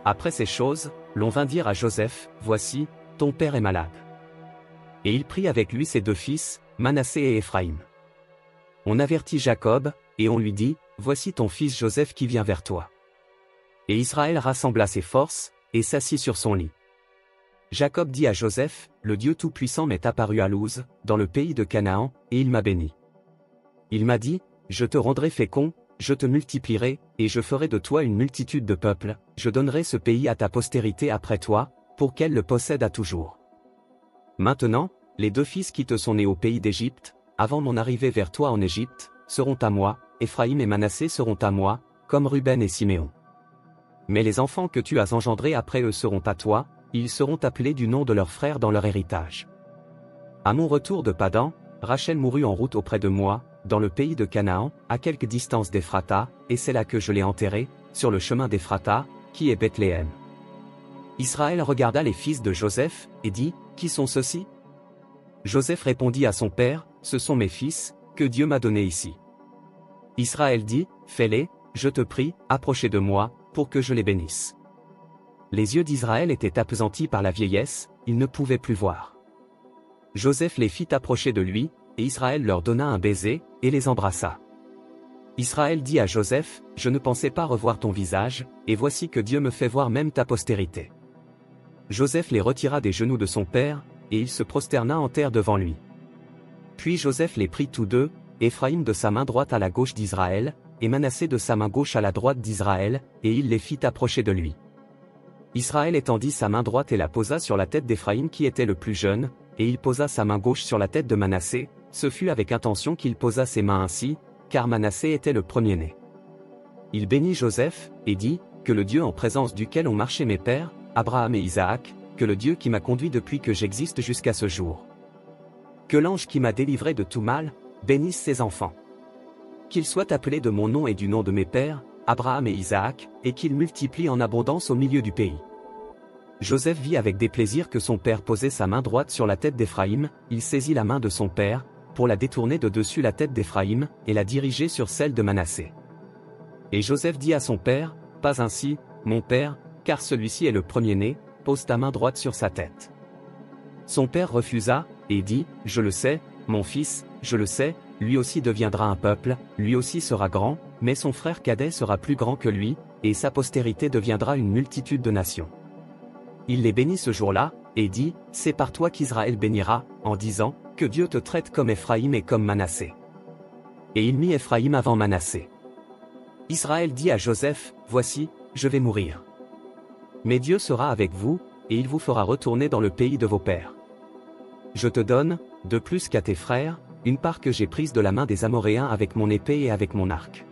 Après ces choses, l'on vint dire à Joseph, voici, ton père est malade. Et il prit avec lui ses deux fils, Manassé et Éphraïm. On avertit Jacob, et on lui dit, voici ton fils Joseph qui vient vers toi. Et Israël rassembla ses forces, et s'assit sur son lit. Jacob dit à Joseph, le Dieu Tout-Puissant m'est apparu à Luz, dans le pays de Canaan, et il m'a béni. Il m'a dit, je te rendrai fécond, je te multiplierai, et je ferai de toi une multitude de peuples, je donnerai ce pays à ta postérité après toi, pour qu'elle le possède à toujours. Maintenant, les deux fils qui te sont nés au pays d'Égypte, avant mon arrivée vers toi en Égypte, seront à moi, Éphraïm et Manassé seront à moi, comme Ruben et Siméon. Mais les enfants que tu as engendrés après eux seront à toi, ils seront appelés du nom de leur frère dans leur héritage. À mon retour de Padan, Rachel mourut en route auprès de moi, dans le pays de Canaan, à quelque distance d'Éphrata, et c'est là que je l'ai enterrée, sur le chemin d'Éphrata, qui est Bethléem. Israël regarda les fils de Joseph, et dit, qui sont ceux-ci? Joseph répondit à son père, ce sont mes fils, que Dieu m'a donnés ici. Israël dit, fais-les, je te prie, approchez de moi, pour que je les bénisse. Les yeux d'Israël étaient appesantis par la vieillesse, ils ne pouvaient plus voir. Joseph les fit approcher de lui, et Israël leur donna un baiser, et les embrassa. Israël dit à Joseph, je ne pensais pas revoir ton visage, et voici que Dieu me fait voir même ta postérité. Joseph les retira des genoux de son père, et il se prosterna en terre devant lui. Puis Joseph les prit tous deux, Éphraïm de sa main droite à la gauche d'Israël, et Manassé de sa main gauche à la droite d'Israël, et il les fit approcher de lui. Israël étendit sa main droite et la posa sur la tête d'Éphraïm qui était le plus jeune, et il posa sa main gauche sur la tête de Manassé, ce fut avec intention qu'il posa ses mains ainsi, car Manassé était le premier-né. Il bénit Joseph, et dit, que le Dieu en présence duquel ont marché mes pères, Abraham et Isaac, que le Dieu qui m'a conduit depuis que j'existe jusqu'à ce jour. Que l'ange qui m'a délivré de tout mal, bénisse ses enfants. Qu'il soit appelé de mon nom et du nom de mes pères, Abraham et Isaac, et qu'il multiplie en abondance au milieu du pays. Joseph vit avec déplaisir que son père posait sa main droite sur la tête d'Éphraïm, il saisit la main de son père, pour la détourner de dessus la tête d'Éphraïm, et la diriger sur celle de Manassé. Et Joseph dit à son père, pas ainsi, mon père, car celui-ci est le premier-né, pose ta main droite sur sa tête. Son père refusa, et dit, je le sais, mon fils, je le sais, lui aussi deviendra un peuple, lui aussi sera grand, mais son frère cadet sera plus grand que lui, et sa postérité deviendra une multitude de nations. Il les bénit ce jour-là, et dit, c'est par toi qu'Israël bénira, en disant, que Dieu te traite comme Éphraïm et comme Manassé. Et il mit Éphraïm avant Manassé. Israël dit à Joseph, voici, je vais mourir. Mais Dieu sera avec vous, et il vous fera retourner dans le pays de vos pères. Je te donne, de plus qu'à tes frères, une part que j'ai prise de la main des Amoréens avec mon épée et avec mon arc.